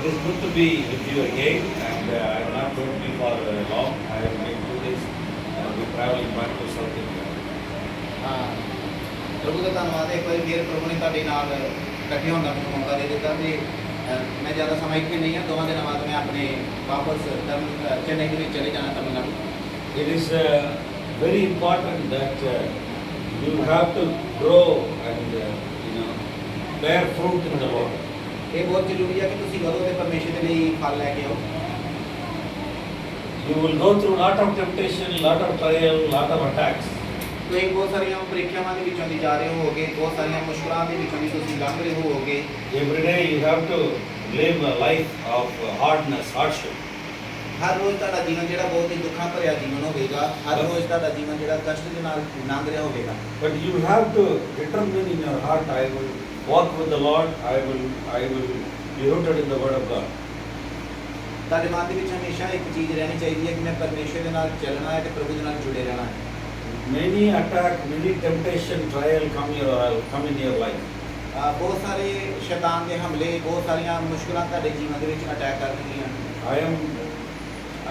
It is good to be with you again, and I am not going to be for long. I have been 2 days. I will be traveling back to South India. ਹਾਂ ਪ੍ਰਭੂ ਦਾ ਧੰਨਵਾਦ ਹੈ ਇੱਕ ਵਾਰੀ ਫਿਰ ਪ੍ਰਭੂ ਨੇ ਤੁਹਾਡੇ ਨਾਲ ਇਕੱਠੇ ਹੋਣ ਦਾ ਮੈਨੂੰ ਮੌਕਾ ਦੇ ਦਿੱਤਾ ਤੇ ਮੈਂ ਜ਼ਿਆਦਾ ਸਮਾਂ ਇੱਥੇ ਨਹੀਂ ਹਾਂ 2 ਦਿਨਾਂ ਬਾਅਦ ਮੈਂ ਆਪਣੇ ਵਾਪਸ ਚੇਨਈ ਦੇ ਵਿੱਚ ਚਲੇ ਜਾਣਾ Tamil Nadu It is very important that you have to grow and bear fruit in the Lord. ਇਹ ਬਹੁਤ ਜ਼ਰੂਰੀ ਹੈ ਕਿ ਤੁਸੀਂ ਵਧੋ ਤੇ ਪਰਮੇਸ਼ਰ ਦੇ ਲਈ ਫਲ ਲੈ ਕੇ ਆਓ You will go through lot of temptation, lot of trial, lot of attacks. ਤੁਸੀਂ ਬਹੁਤ ਸਾਰੀਆਂ ਪ੍ਰੀਖਿਆਵਾਂ ਦੇ ਵਿੱਚੋਂ ਦੀ ਜਾ ਰਹੇ ਹੋਵੋਗੇ ਬਹੁਤ ਸਾਰੀਆਂ ਮੁਸ਼ਕਲਾਂ ਦੇ ਵਿੱਚੋਂ ਦੀ ਤੁਸੀਂ ਲੰਘ ਰਹੇ ਹੋਵੋਗੇ Every day you have to live a life of hardness, hardship. ਹਰ ਰੋਜ਼ ਤੁਹਾਡਾ ਜੀਵਨ ਜਿਹੜਾ ਬਹੁਤ ਹੀ ਦੁੱਖਾਂ ਭਰਿਆ ਜੀਵਨ ਹੋਵੇਗਾ ਹਰ ਰੋਜ਼ ਤੁਹਾਡਾ ਜੀਵਨ ਜਿਹੜਾ ਕਸ਼ਟ ਦੇ ਨਾਲ ਲੰਘ ਰਿਹਾ ਹੋਵੇਗਾ But you have to determine in your heart, I will walk with the Lord, I will be rooted in the Word of God. ਤੁਹਾਡੇ ਮਨ ਦੇ ਵਿੱਚ ਹਮੇਸ਼ਾ ਇੱਕ ਚੀਜ਼ ਰਹਿਣੀ ਚਾਹੀਦੀ ਹੈ ਕਿ ਮੈਂ ਪਰਮੇਸ਼ਰ ਦੇ ਨਾਲ ਚੱਲਣਾ ਹੈ ਤੇ ਪ੍ਰਭੂ ਦੇ ਨਾਲ ਜੁੜੇ ਰਹਿਣਾ ਹੈ Many attack, many temptation, trial come in your life. ਬਹੁਤ ਸਾਰੇ ਸ਼ੈਤਾਨ ਦੇ ਹਮਲੇ ਬਹੁਤ ਸਾਰੀਆਂ ਮੁਸ਼ਕਲਾਂ ਤੁਹਾਡੇ ਜੀਵਨ ਦੇ ਵਿੱਚ ਅਟੈਕ ਕਰਨਗੀਆਂ I am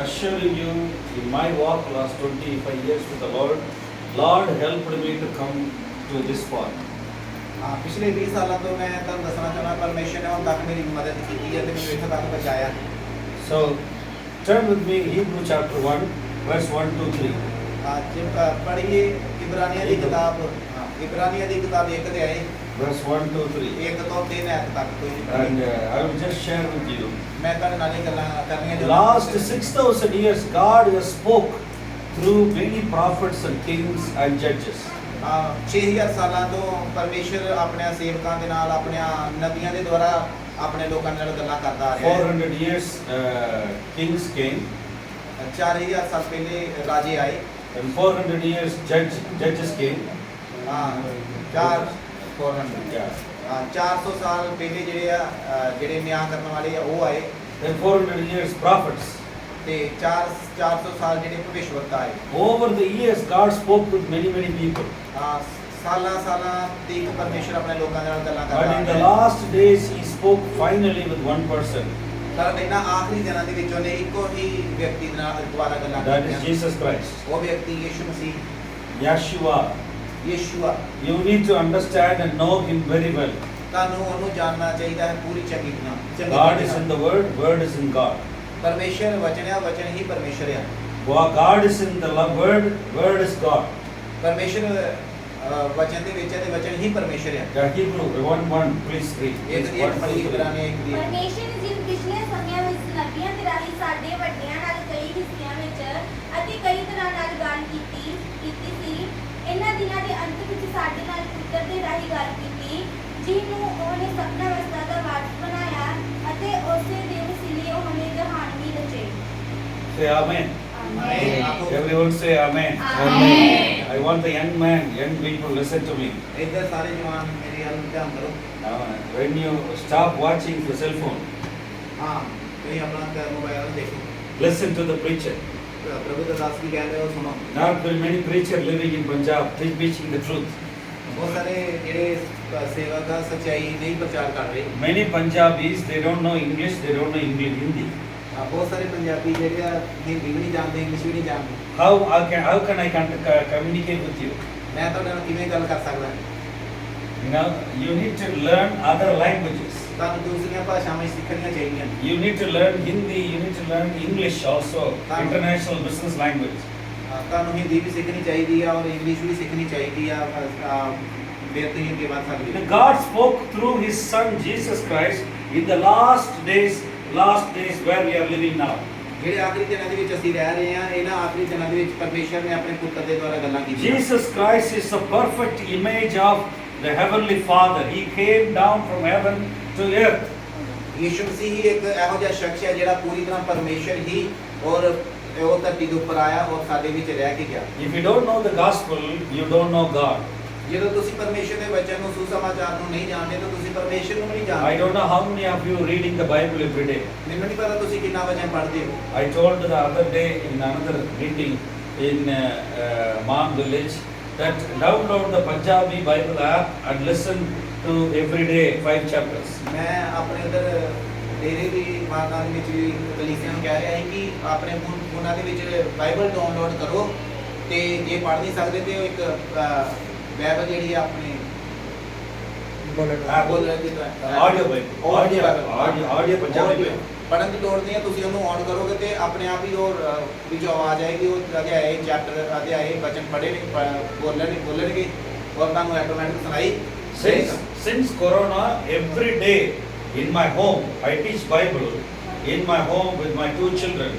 assuring you, in my walk last 25 years with the Lord helped me to come to this point. ਪਿਛਲੇ 20 ਸਾਲਾਂ ਤੋਂ ਮੈਂ ਤੁਹਾਨੂੰ ਦੱਸਣਾ ਚਾਹੁੰਦਾ ਪਰਮੇਸ਼ਰ ਨੇ ਹੁਣ ਤੱਕ ਮੇਰੀ ਮਦਦ ਕੀਤੀ ਹੈ ਤੇ ਮੈਨੂੰ ਇੱਥੇ ਤੱਕ ਪਹੁੰਚਾਇਆ ਹੈ So, turn with me Hebrew chapter 1, verse 1 to 3. ਪੜ੍ਹੀਏ ਇਬਰਾਨੀਆਂ ਦੀ ਕਿਤਾਬ ਇਬਰਾਨੀਆਂ ਦੀ ਕਿਤਾਬ 1 ਅਧਿਆਇ Verse 1 to 3. 1 ਤੋਂ 3 ਐਤ ਤੱਕ ਕੋਈ And I will just share with you. ਮੈਂ ਤੁਹਾਡੇ ਨਾਲ ਇਹ ਗੱਲਾਂ ਕਰਨੀਆਂ The last 6,000 years, God has spoke through many prophets and kings and judges. 6000 ਸਾਲਾਂ ਤੋਂ ਪਰਮੇਸ਼ਰ ਆਪਣੇ ਸੇਵਕਾਂ ਦੇ ਨਾਲ ਆਪਣੇ ਨਬੀਆਂ ਦੇ ਦੁਆਰਾ ਆਪਣੇ ਲੋਕਾਂ ਨਾਲ ਗੱਲਾਂ ਕਰਦਾ ਆ ਰਿਹਾ ਹੈ 400 years, kings came. 4000 ਸਾਲ ਪਹਿਲੇ ਰਾਜੇ ਆਏ And 400 years, judges came. 400 Yeah. 400 ਸਾਲ ਪਹਿਲੇ ਜਿਹੜੇ ਨਿਆਂ ਕਰਨ ਵਾਲੇ ਆ ਉਹ ਆਏ Then 400 years, prophets. ਤੇ 400 ਸਾਲ ਜਿਹੜੇ ਭਵਿਸ਼ਵਕਤਾ ਆਏ Over the years, God spoke with many people. ਸਾਲਾਂ ਤੀਕ ਪਰਮੇਸ਼ਰ ਆਪਣੇ ਲੋਕਾਂ ਨਾਲ ਗੱਲਾਂ But in ਕਰਦਾ the ਹੈ last days, He spoke finally with one person. ਪਰ ਇਹਨਾਂ ਆਖਰੀ ਦਿਨਾਂ ਦੇ ਵਿੱਚ ਉਹਨੇ ਇੱਕੋ ਹੀ ਵਿਅਕਤੀ ਦੇ ਨਾਲ ਦੁਆਰਾ ਗੱਲਾਂ That is ਕੀਤੀਆਂ Jesus Christ. ਉਹ ਵਿਅਕਤੀ ਯਿਸੂ ਮਸੀਹ Yeshua. ਯਿਸੂਆ You need to understand and know Him very well. ਤੁਹਾਨੂੰ ਉਹਨੂੰ ਜਾਣਨਾ ਚਾਹੀਦਾ ਹੈ ਪੂਰੀ ਚੰਗੀ ਤਰ੍ਹਾਂ God is in the Word, Word is in God. ਪਰਮੇਸ਼ਰ ਵਚਨ ਹੈ ਵਚਨ ਹੀ ਪਰਮੇਸ਼ਰ ਹੈ God is in the Word, Word is God. ਪਰਮੇਸ਼ਰ ਵਚਨ ਦੇ ਵਿੱਚ ਹੈ ਤੇ ਵਚਨ ਹੀ ਪਰਮੇਸ਼ਰ ਹੈ Yeah, Hebrew 1:1, please read. ਇੱਕ ਦੀ ਪੜੀ ਇਬਰਾਨੀ ਇੱਕ ਦੀ ਪਰਮੇਸ਼ਰ ਨੇ ਜਿਨ ਪਿਛਲੇ ਸਮਿਆਂ ਵਿੱਚ ਨਬੀਆਂ ਦੇ ਰਾਹੀਂ ਸਾਡੇ ਵੱਡਿਆਂ ਨਾਲ ਕਈ ਹਿੱਸਿਆਂ ਵਿੱਚ ਅਤੇ ਕਈ ਤਰ੍ਹਾਂ ਨਾਲ ਗੱਲ ਕੀਤੀ ਸੀ ਇਹਨਾਂ ਦਿਨਾਂ ਦੇ ਅੰਤ ਵਿੱਚ ਸਾਡੇ ਨਾਲ ਪੁੱਤਰ ਦੇ ਰਾਹੀਂ ਗੱਲ ਕੀਤੀ ਜਿਹਨੂੰ ਉਹਨੇ ਸਭਨਾ ਵਸਤਾਂ ਦਾ ਵਾਰਸ ਬਣਾਇਆ ਅਤੇ ਉਸੇ ਦੇ ਵਸੀਲੇ ਉਹਨੇ ਜਹਾਨ ਵੀ ਰਚੇ Say Amen. ਆਖੋ Everyone say Amen. Amen. I want the young people listen to me. ਇੱਧਰ ਸਾਰੇ ਜਵਾਨ ਮੇਰੇ ਵੱਲ ਧਿਆਨ ਕਰੋ When you stop watching the cell phone, ਹਾਂ ਤੁਸੀਂ ਆਪਣਾ ਮੋਬਾਈਲ ਦੇਖੋ listen to the preacher. ਪ੍ਰਭੂ ਦਾ ਦਾਸ ਕੀ ਕਹਿੰਦੇ ਉਹ ਸੁਣੋ Not very many preachers living in Punjab preaching the truth. ਬਹੁਤ ਸਾਰੇ ਜਿਹੜੇ ਸੇਵਕ ਆ ਸੱਚਾਈ ਨਹੀਂ ਪ੍ਰਚਾਰ ਕਰ ਰਹੇ Many Punjabis, they don't know English, they don't know Hindi. ਬਹੁਤ ਸਾਰੇ ਪੰਜਾਬੀ ਜਿਹੜੇ ਆ ਹਿੰਦੀ ਵੀ ਨਹੀਂ ਜਾਣਦੇ ਇੰਗਲਿਸ਼ ਵੀ ਨਹੀਂ ਜਾਣਦੇ How can I communicate with you? ਮੈਂ ਤੁਹਾਡੇ ਨਾਲ ਕਿਵੇਂ ਗੱਲ ਕਰ ਸਕਦਾ You need to learn other languages. ਤੁਹਾਨੂੰ ਦੂਸਰੀਆਂ ਭਾਸ਼ਾਵਾਂ ਸਿੱਖਣੀਆਂ ਚਾਹੀਦੀਆਂ You need to learn Hindi, you need to learn English also, international business language. ਤੁਹਾਨੂੰ ਹਿੰਦੀ ਵੀ ਸਿੱਖਣੀ ਚਾਹੀਦੀ ਆ ਔਰ ਇੰਗਲਿਸ਼ ਵੀ ਸਿੱਖਣੀ ਚਾਹੀਦੀ ਆ ਫਿਰ ਤੁਸੀਂ ਅੱਗੇ ਵੱਧ ਸਕਦੇ ਹੋ God spoke through His Son Jesus Christ in the last days where we are living now. ਜਿਹੜੇ ਆਖਰੀ ਦਿਨਾਂ ਦੇ ਵਿੱਚ ਅਸੀਂ ਰਹਿ ਰਹੇ ਹਾਂ ਇਹਨਾਂ ਆਖਰੀ ਦਿਨਾਂ ਦੇ ਵਿੱਚ ਪਰਮੇਸ਼ਰ ਨੇ ਆਪਣੇ ਪੁੱਤਰ ਦੇ ਦੁਆਰਾ ਗੱਲਾਂ ਕੀਤੀਆਂ Jesus Christ is the perfect image of the Heavenly Father. He came down from heaven to earth. ਯਿਸੂ ਮਸੀਹ ਹੀ ਇੱਕ ਇਹੋ ਜਿਹਾ ਸ਼ਖਸ ਹੈ ਜਿਹੜਾ ਪੂਰੀ ਤਰ੍ਹਾਂ ਪਰਮੇਸ਼ਰ ਹੀ ਔਰ ਉਹ ਧਰਤੀ ਦੇ ਉੱਪਰ ਆਇਆ ਔਰ ਸਾਡੇ ਵਿੱਚ ਰਹਿ ਕੇ ਗਿਆ If you don't know the gospel, you don't know God. ਜਦੋਂ ਤੁਸੀਂ ਪਰਮੇਸ਼ਰ ਦੇ ਵਚਨ ਨੂੰ ਸੁਸਮਾਚਾਰ ਨੂੰ ਨਹੀਂ ਜਾਣਦੇ ਤਾਂ ਤੁਸੀਂ ਪਰਮੇਸ਼ਰ ਨੂੰ ਨਹੀਂ I ਜਾਣਦੇ don't know how many of you reading the Bible every day. ਮੈਨੂੰ ਨਹੀਂ ਪਤਾ ਤੁਸੀਂ ਕਿੰਨਾ ਵਚਨ ਪੜ੍ਹਦੇ ਹੋ I told the other day in another meeting in Maan village that download the Punjabi Bible app and listen to every day 5 chapters. ਮੈਂ ਆਪਣੇ ਉਧਰ ਡੇਰੇ ਦੀ ਜਮਾਤਾਂ ਦੇ ਵਿੱਚ ਵੀ ਕਲੀਸਿਆਂ ਨੂੰ ਕਹਿ ਰਿਹਾ ਹੈ ਕਿ ਆਪਣੇ ਫੋਨਾਂ ਦੇ ਵਿੱਚ ਬਾਈਬਲ ਡਾਊਨਲੋਡ ਕਰੋ ਤੇ ਜੇ ਪੜ੍ਹ ਨਹੀਂ ਸਕਦੇ ਤੇ ਉਹ ਇੱਕ ਬਾਈਬਲ ਜਿਹੜੀ ਆ ਆਪਣੀ ਬੋਲਣ ਦੀ audio Bible audio Punjabi Bible ਪੜ੍ਹਨ ਦੀ ਲੋੜ ਨਹੀਂ ਹੈ, ਤੁਸੀਂ ਉਹਨੂੰ ਔਨ ਕਰੋਗੇ ਤੇ ਆਪਣੇ ਆਪ ਹੀ ਉਹ ਵਿੱਚ ਆਵਾਜ਼ ਆਏਗੀ, ਉਹ ਅਧਿਆਏ ਚੈਪਟਰ ਅਧਿਆਏ ਬਚਨ ਪੜ੍ਹੇ ਬੋਲਣਗੇ ਔਰ ਤੁਹਾਨੂੰ ਆਟੋਮੈਟਿਕ ਸੁਣਾਈ ਦੇਗਾ। Since Corona, every day in my home, I teach Bible in my home with my 2 children,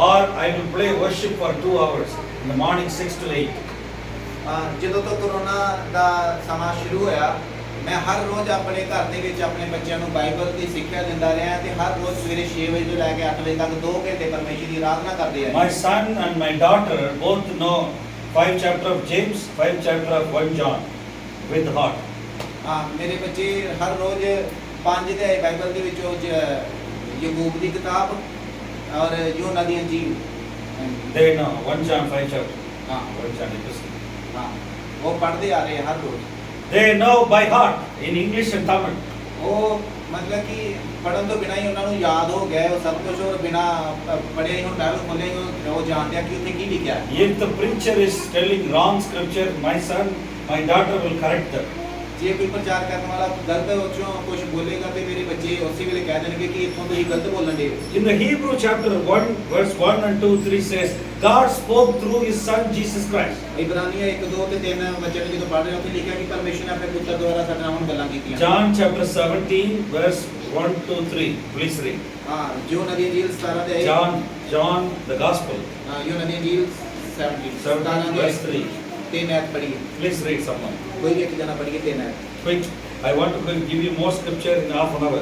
or I will play worship for 2 hours in the morning 6 to 8. ਜਦੋਂ ਤੋਂ ਕਰੋਨਾ ਦਾ ਸਮਾਂ ਸ਼ੁਰੂ ਹੋਇਆ, ਮੈਂ ਹਰ ਰੋਜ਼ ਆਪਣੇ ਘਰ ਦੇ ਵਿੱਚ ਆਪਣੇ ਬੱਚਿਆਂ ਨੂੰ ਬਾਈਬਲ ਦੀ ਸਿੱਖਿਆ ਦਿੰਦਾ ਰਿਹਾ ਤੇ ਹਰ ਰੋਜ਼ ਸਵੇਰੇ 6 ਵਜੇ ਤੋਂ ਲੈ ਕੇ 8 ਵਜੇ ਤੱਕ 2 ਘੰਟੇ ਪਰਮੇਸ਼ਰ ਦੀ ਆਰਾਧਨਾ ਕਰਦੇ ਆ। My son and my daughter both know 5 chapter of James, 5 chapter of 1 John with heart. ਮੇਰੇ ਬੱਚੇ ਹਰ ਰੋਜ਼ 5 ਅਧਿਆਏ ਬਾਈਬਲ ਦੇ ਵਿੱਚੋਂ ਯਾਕੂਬ ਦੀ ਕਿਤਾਬ ਔਰ ਯੋਹਨਾ ਦੀ ਅੰਜੀਲ They know 1 John 5 chapter. 1 John epistle. ਉਹ ਪੜ੍ਹਦੇ ਆ ਰਹੇ ਹਰ ਰੋਜ਼। They know by heart in English and Tamil. ਉਹ ਮਤਲਬ ਕਿ ਪੜ੍ਹਨ ਤੋਂ ਬਿਨਾਂ ਹੀ ਉਹਨਾਂ ਨੂੰ ਯਾਦ ਹੋ ਗਿਆ ਉਹ ਸਭ ਕੁਝ, ਔਰ ਬਿਨਾਂ ਪੜ੍ਹਿਆ ਹੀ ਹੁਣ ਬਾਈਬਲ ਖੋਲ੍ਹੇ ਹੀ ਉਹ ਜਾਣਦੇ ਆ ਕਿ ਉੱਥੇ ਕੀ ਲਿਖਿਆ ਹੈ। If the preacher is telling wrong scripture, my son, my daughter will correct them. ਜੇ ਕੋਈ ਪ੍ਰਚਾਰ ਕਰਨ ਵਾਲਾ ਗਲਤ ਉੱਚੋਂ ਕੁਝ ਬੋਲੇਗਾ ਤੇ ਮੇਰੇ ਬੱਚੇ ਉਸੇ ਵੇਲੇ ਕਹਿ ਦੇਣਗੇ ਕਿ ਇੱਥੋਂ ਤੁਸੀਂ ਗਲਤ ਬੋਲਣ ਦੇ। In the Hebrew chapter 1 verse 1 and 2 3 says God spoke through his son Jesus Christ. ਇਬਰਾਨੀਆਂ 1 2 ਤੇ 3 ਬੱਚੇ ਨੂੰ ਜਦੋਂ ਪੜ੍ਹ ਰਹੇ ਉੱਥੇ ਲਿਖਿਆ ਕਿ ਪਰਮੇਸ਼ਰ ਨੇ ਆਪਣੇ ਪੁੱਤਰ ਦੁਆਰਾ ਸਾਡੇ ਨਾਲ ਹੁਣ ਗੱਲਾਂ ਕੀਤੀਆਂ। John chapter 17 verse 1 to 3. Please read. ਜੋ ਨਦੀ ਅੰਜੀਲ 17 ਦੇ John the gospel. ਜੋ ਨਦੀ ਅੰਜੀਲ 17 verse 3. 3 ਐਤ ਪੜ੍ਹੀਏ। Please read someone. ਕੋਈ ਵੀ ਇੱਕ ਜਣਾ ਪੜ੍ਹੀਏ 3 ਐਤ। Quick. I want to give you more scripture in half an hour.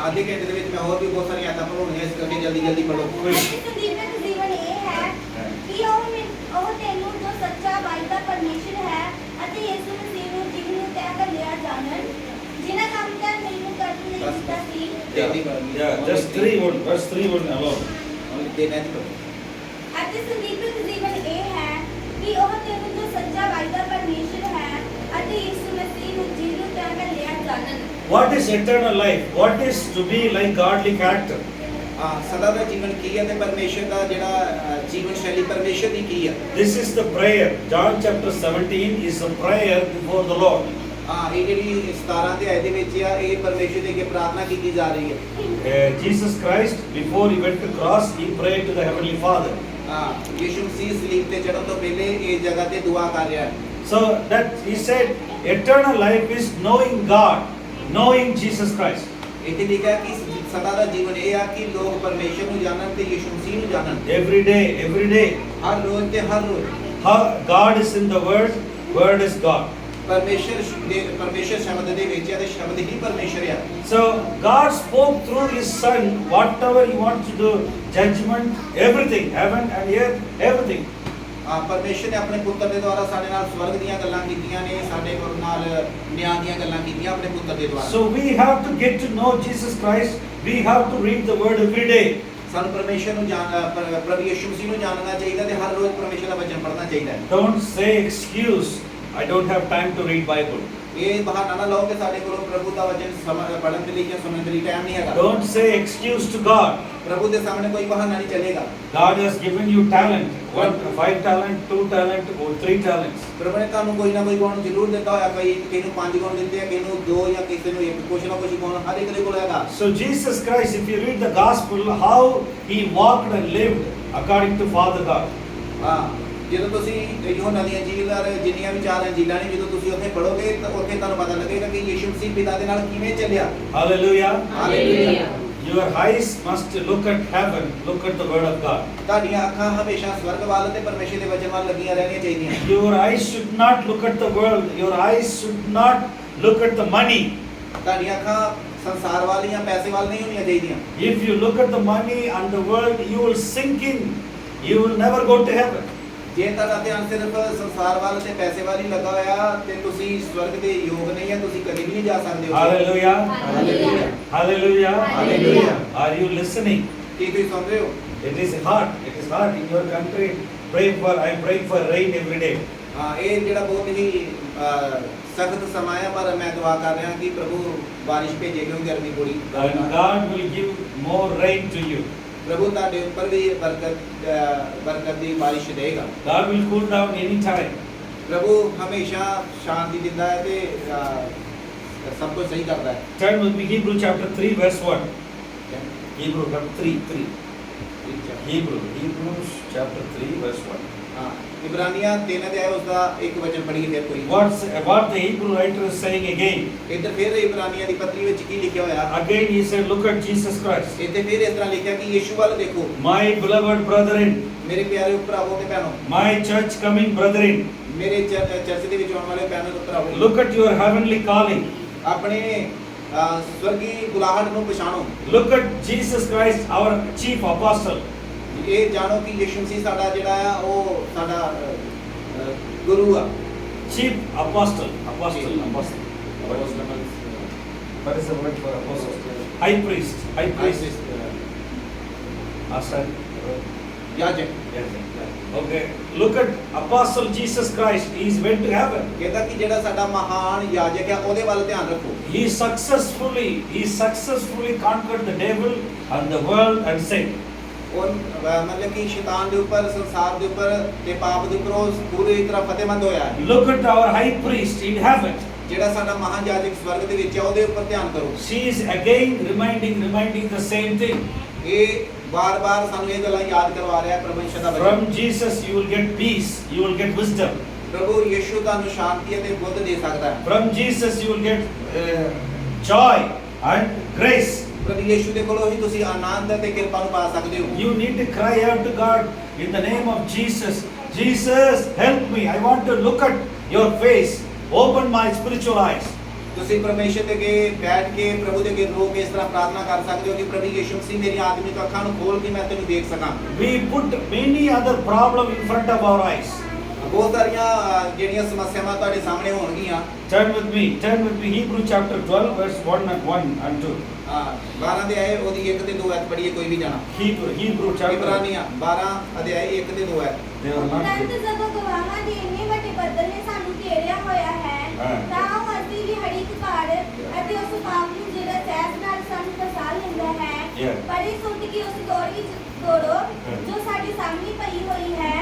ਅੱਧੇ ਘੰਟੇ ਦੇ ਵਿੱਚ ਮੈਂ ਹੋਰ ਵੀ ਬਹੁਤ ਸਾਰੀਆਂ ਆਇਤਾਂ ਪੜ੍ਹਾਉਣੀਆਂ, ਇਸ ਕਰਕੇ ਜਲਦੀ ਪੜ੍ਹੋ। ਸੰਦੀਪਕ ਜੀਵਨ ਇਹ ਹੈ ਕਿ ਉਹ ਤੈਨੂੰ ਜੋ ਸੱਚਾ ਵਾਅਦਾ ਪਰਮੇਸ਼ਰ ਹੈ ਅਤੇ ਯਿਸੂ ਮਸੀਹ ਨੂੰ ਜਿਹਨੂੰ ਤੈਅ ਕਰ ਲਿਆ ਜਾਣਨ, ਜਿਨ੍ਹਾਂ ਕੰਮ ਦਾ ਮੈਨੂੰ ਕਰਨ ਲਈ ਦਿੱਤਾ ਸੀ। Yeah, just 3 word, verse 3 word alone. ਅਤੇ ਸੰਦੀਪਕ ਜੀਵਨ ਇਹ ਹੈ ਕਿ ਉਹ ਤੈਨੂੰ ਜੋ ਸੱਚਾ ਵਾਅਦਾ ਪਰਮੇਸ਼ਰ ਹੈ ਅਤੇ ਯਿਸੂ ਮਸੀਹ ਨੂੰ ਜਿਹਨੂੰ ਤੈਅ ਕਰ ਲਿਆ ਜਾਣਨ। What is eternal life? What is to be like godly character? ਸਦਾ ਦਾ ਜੀਵਨ ਕੀ ਹੈ ਤੇ ਪਰਮੇਸ਼ਰ ਦਾ ਜਿਹੜਾ ਜੀਵਨ ਸ਼ੈਲੀ ਪਰਮੇਸ਼ਰ ਦੀ ਕੀ ਹੈ। This is the prayer. John chapter 17 is a prayer before the Lord. ਇਹ ਜਿਹੜੀ 17 ਦੇ ਆਇਤ ਦੇ ਵਿੱਚ ਆ, ਇਹ ਪਰਮੇਸ਼ਰ ਦੇ ਅੱਗੇ ਪ੍ਰਾਰਥਨਾ ਕੀਤੀ ਜਾ ਰਹੀ ਹੈ। Jesus Christ, before he went to cross, he prayed to the heavenly Father. ਯਿਸੂ ਮਸੀਹ ਸਲੀਬ ਤੇ ਚੜ੍ਹਨ ਤੋਂ ਪਹਿਲੇ ਇਹ ਜਗ੍ਹਾ ਤੇ ਦੁਆ ਕਰ ਰਿਹਾ ਹੈ। So that he said, eternal life is knowing God, knowing Jesus Christ. ਇੱਥੇ ਲਿਖਿਆ ਕਿ ਸਦਾ ਦਾ ਜੀਵਨ ਇਹ ਆ ਕਿ ਲੋਕ ਪਰਮੇਸ਼ਰ ਨੂੰ ਜਾਣਨ ਤੇ ਯਿਸੂ ਮਸੀਹ ਨੂੰ ਜਾਣਨ। Every day. ਹਰ ਰੋਜ਼ ਤੇ ਹਰ ਰੋਜ਼। God is in the Word, Word is God. ਪਰਮੇਸ਼ਰ ਸ਼ਬਦ ਦੇ ਵਿੱਚ ਹੈ ਤੇ ਸ਼ਬਦ ਹੀ ਪਰਮੇਸ਼ਰ ਹੈ। So God spoke through His Son whatever He wants to do, judgment, everything, heaven and earth, everything. ਪਰਮੇਸ਼ਰ ਨੇ ਆਪਣੇ ਪੁੱਤਰ ਦੇ ਦੁਆਰਾ ਸਾਡੇ ਨਾਲ ਸਵਰਗ ਦੀਆਂ ਗੱਲਾਂ ਕੀਤੀਆਂ ਨੇ, ਸਾਡੇ ਨਾਲ ਨਿਆਂ ਦੀਆਂ ਗੱਲਾਂ ਕੀਤੀਆਂ ਆਪਣੇ ਪੁੱਤਰ ਦੇ ਦੁਆਰਾ। So we have to get to know Jesus Christ. We have to read the Word every day. ਸਾਨੂੰ ਪਰਮੇਸ਼ਰ ਨੂੰ ਪ੍ਰਭੂ ਯਿਸੂ ਮਸੀਹ ਨੂੰ ਜਾਣਨਾ ਚਾਹੀਦਾ ਤੇ ਹਰ ਰੋਜ਼ ਪਰਮੇਸ਼ਰ ਦਾ ਵਚਨ ਪੜ੍ਹਨਾ ਚਾਹੀਦਾ ਹੈ। Don't say excuse, I don't have time to read Bible. ਇਹ ਬਹਾਨਾ ਨਾ ਲਾਓ ਕਿ ਸਾਡੇ ਕੋਲ ਪ੍ਰਭੂ ਦਾ ਵਚਨ ਪੜ੍ਹਨ ਦੇ ਲਈ ਜਾਂ ਸੁਣਨ ਦੇ ਲਈ ਟਾਈਮ ਨਹੀਂ ਹੈਗਾ। Don't say excuse to God. ਪ੍ਰਭੂ ਦੇ ਸਾਹਮਣੇ ਕੋਈ ਬਹਾਨਾ ਨਹੀਂ ਚੱਲੇਗਾ। God has given you talent, 5 talent, 2 talent, or 3 talents. ਪ੍ਰਭੂ ਨੇ ਤੁਹਾਨੂੰ ਕੋਈ ਨਾ ਕੋਈ ਗੁਣ ਜ਼ਰੂਰ ਦਿੱਤਾ ਹੋਇਆ, ਕਿਸੇ ਨੂੰ 5 ਗੁਣ ਦਿੱਤੇ ਆ, ਕਿਸੇ ਨੂੰ 2 ਜਾਂ ਕਿਸੇ ਨੂੰ 1, ਕੁਛ ਨਾ ਕੁਛ ਗੁਣ ਹਰ ਇੱਕ ਦੇ ਕੋਲ ਹੈਗਾ। So Jesus Christ, if you read the gospel, how He walked and lived according to Father God. ਜਦੋਂ ਤੁਸੀਂ ਯੋਹਨਾ ਦੀ ਅੰਜੀਲ ਔਰ ਜਿੰਨੀਆਂ ਵੀ 4 ਅੰਜੀਲਾਂ ਨੇ, ਜਦੋਂ ਤੁਸੀਂ ਉੱਥੇ ਪੜ੍ਹੋਗੇ ਤਾਂ ਉੱਥੇ ਤੁਹਾਨੂੰ ਪਤਾ ਲੱਗੇਗਾ ਕਿ ਯਿਸੂ ਮਸੀਹ ਪਿਤਾ ਦੇ ਨਾਲ ਕਿਵੇਂ ਚੱਲਿਆ। Hallelujah. Hallelujah. Your eyes must look at heaven, look at the Word of God. ਤੁਹਾਡੀਆਂ ਅੱਖਾਂ ਹਮੇਸ਼ਾ ਸਵਰਗ ਵੱਲ ਤੇ ਪਰਮੇਸ਼ਰ ਦੇ ਵਚਨ ਵੱਲ ਲੱਗੀਆਂ ਰਹਿਣੀਆਂ ਚਾਹੀਦੀਆਂ। Your eyes should not look at the world. Your eyes should not look at the money. ਤੁਹਾਡੀਆਂ ਅੱਖਾਂ ਸੰਸਾਰ ਵੱਲ ਜਾਂ ਪੈਸੇ ਵੱਲ ਨਹੀਂ ਹੋਣੀਆਂ ਚਾਹੀਦੀਆਂ। If you look at the money and the world, you will sink in. You will never go to heaven. ਜੇ ਤੁਹਾਡਾ ਧਿਆਨ ਸਿਰਫ ਸੰਸਾਰ ਵੱਲ ਤੇ ਪੈਸੇ ਵੱਲ ਹੀ ਲੱਗਾ ਹੋਇਆ ਤੇ ਤੁਸੀਂ ਸਵਰਗ ਦੇ ਯੋਗ ਨਹੀਂ ਹੈ, ਤੁਸੀਂ ਕਦੇ ਵੀ ਨਹੀਂ ਜਾ ਸਕਦੇ। Hallelujah. Hallelujah. Hallelujah. Hallelujah. Are you listening? ਕੀ ਤੁਸੀਂ ਸੁਣ ਰਹੇ ਹੋ? It is hard. It is hard in your country. I am praying for rain every day. ਇਹ ਜਿਹੜਾ ਬਹੁਤ ਹੀ सख्त समय है, पर मैं दुआ कर रहा कि प्रभु बारिश भेजे, क्योंकि गर्मी बड़ी And God will give more rain to you. प्रभु ताडे ऊपर भी बरकत दी बारिश देगा। God will cool down any time. प्रभु हमेशा शांति दिंदा है ते सब कुछ सही करता है। Turn with me Hebrew chapter 3 verse 1. Hebrew chapter 3. Hebrews chapter 3 verse 1. हाँ, इब्रानिया 3 अध्याय उसका एक वचन पढ़िए फिर कोई। What the Hebrew writer is saying again. इधर फिर इब्रानिया दी पत्री ਵਿੱਚ ਕੀ ਲਿਖਿਆ ਹੋਇਆ? Again he said, look at Jesus Christ. ਇੱਥੇ ਫਿਰ ਇਸ ਤਰ੍ਹਾਂ ਲਿਖਿਆ ਕਿ ਯੀਸ਼ੂ ਵੱਲ ਦੇਖੋ। My beloved brethren, ਮੇਰੇ ਪਿਆਰੇ ਭਰਾਵੋ ਤੇ ਭੈਣੋ, my church coming brethren, ਮੇਰੇ ਚਰਚ ਦੇ ਵਿੱਚ ਆਉਣ ਵਾਲੇ ਭੈਣੋ ਤੇ ਭਰਾਵੋ, look at your heavenly calling. ਆਪਣੇ ਸਵਰਗੀ ਬੁਲਾਹਟ ਨੂੰ ਪਛਾਣੋ। Look at Jesus Christ, our chief apostle. ਇਹ ਜਾਣੋ ਕਿ ਯਿਸੂ ਮਸੀਹ ਸਾਡਾ ਜਿਹੜਾ ਆ ਉਹ ਸਾਡਾ ਗੁਰੂ ਆ। Chief apostle. What is the word for apostle? High priest. Master. याजक। Okay. Look at apostle Jesus Christ. He went to heaven. ਕਹਿੰਦਾ ਕਿ ਜਿਹੜਾ ਸਾਡਾ ਮਹਾਨ ਯਾਜਕ ਆ ਉਹਦੇ ਵੱਲ ਧਿਆਨ ਰੱਖੋ। He successfully conquered the devil and the world and sin. ਉਹ ਮਤਲਬ ਕਿ ਸ਼ੈਤਾਨ ਦੇ ਉੱਪਰ, ਸੰਸਾਰ ਦੇ ਉੱਪਰ ਤੇ ਪਾਪ ਦੇ ਉੱਪਰ ਉਹ ਪੂਰੀ ਤਰ੍ਹਾਂ ਫਤਿਹਮੰਦ ਹੋਇਆ ਹੈ। Look at our high priest in heaven. ਜਿਹੜਾ ਸਾਡਾ ਮਹਾਨ ਯਾਜਕ ਸਵਰਗ ਦੇ ਵਿੱਚ ਆ ਉਹਦੇ ਉੱਪਰ ਧਿਆਨ ਕਰੋ। She is again reminding the same thing. ਇਹ ਬਾਰ-ਬਾਰ ਸਾਨੂੰ ਇਹ ਗੱਲਾਂ ਯਾਦ ਕਰਵਾ ਰਿਹਾ ਪਰਮੇਸ਼ਰ ਦਾ ਵਚਨ। From Jesus you will get peace, you will get wisdom. ਪ੍ਰਭੂ ਯਿਸੂ ਤੁਹਾਨੂੰ ਸ਼ਾਂਤੀ ਅਤੇ ਬੁੱਧ ਦੇ ਸਕਦਾ ਹੈ। From Jesus you will get joy and grace. ਪ੍ਰਭੂ ਯਿਸੂ ਦੇ ਕੋਲੋਂ ਹੀ ਤੁਸੀਂ ਆਨੰਦ ਅਤੇ ਕਿਰਪਾ ਨੂੰ ਪਾ ਸਕਦੇ ਹੋ। You need to cry out to God in the name of Jesus. Jesus, help me. I want to look at your face. Open my spiritual eyes. ਤੁਸੀਂ ਪਰਮੇਸ਼ਰ ਦੇ ਅੱਗੇ ਬੈਠ ਕੇ ਪ੍ਰਭੂ ਦੇ ਅੱਗੇ ਰੋ ਕੇ ਇਸ ਤਰ੍ਹਾਂ ਪ੍ਰਾਰਥਨਾ ਕਰ ਸਕਦੇ ਹੋ ਕਿ ਪ੍ਰਭੂ ਯਿਸੂ ਮਸੀਹ ਮੇਰੀ ਆਤਮਿਕ ਅੱਖਾਂ ਨੂੰ ਖੋਲ ਕੇ ਮੈਂ ਤੈਨੂੰ ਦੇਖ ਸਕਾਂ। We put many other problem in front of our eyes. ਬਹੁਤ ਸਾਰੀਆਂ ਜਿਹੜੀਆਂ ਸਮੱਸਿਆਵਾਂ ਤੁਹਾਡੇ ਸਾਹਮਣੇ ਹੋਣਗੀਆਂ। Turn with me Hebrew chapter 12 verse 1 and 2. 12 ਅਧਿਆਏ ਉਹਦੀ 1 ਤੇ 2 ਐਤ ਪੜ੍ਹੀਏ ਕੋਈ ਵੀ ਜਾਣਾ। Hebrew chapter ਇਬਰਾਨੀਆਂ 12 ਅਧਿਆਏ 1 ਤੇ 2 ਐਤ। They are not ਉਪਰੰਤ ਜਦੋਂ ਗਵਾਹਾਂ ਦੇ ਇੰਨੇ ਵੱਡੇ ਬੱਦਲ ਨੇ ਸਾਨੂੰ ਘੇਰਿਆ ਹੋਇਆ ਹੈ, ਤਾਂ ਉਹ ਅਸੀਂ ਵੀ ਹੜੀ ਘਾੜ ਅਤੇ ਉਸ ਪਾਪ ਨੂੰ ਜਿਹੜਾ ਸਹਿਜ ਨਾਲ ਸਾਨੂੰ ਫਸਾ ਲੈਂਦਾ ਹੈ, ਪਰ ਇਹ ਸੁੱਟ ਕੇ ਉਸ ਦੌੜ ਵਿੱਚ ਦੌੜੋ ਜੋ ਸਾਡੇ ਸਾਹਮਣੇ ਪਈ ਹੋਈ ਹੈ,